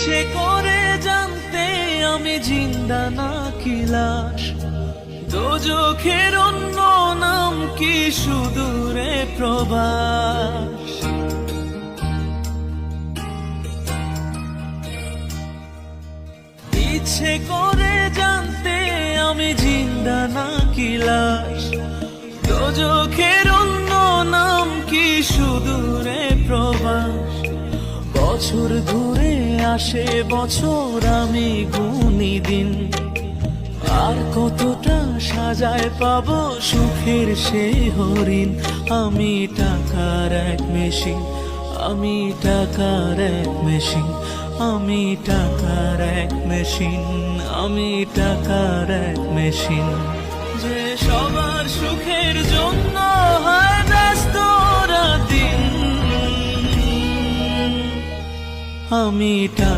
ইচ্ছে করে জানতে আমি জিন্দা নাকি লাশ, দোজখের অন্য নাম কি সুদূরে প্রবাস। ইচ্ছে করে জানতে আমি জিন্দা নাকি লাশ, দোজখের অন্য নাম কি সুদূরে প্রবাস। বছর ঘুরে আসে বছর, আমি গুনি দিন, আর কতটা সাজায় পাবো সুখের সেই হরিণ। আমি টাকার এক মেশিন, আমি টাকার এক মেশিন, আমি টাকার এক মেশিন, আমি টাকার এক মেশিন। যে সবার সুখের জন্য হয় ব্যস্ত রাত দিন, আমি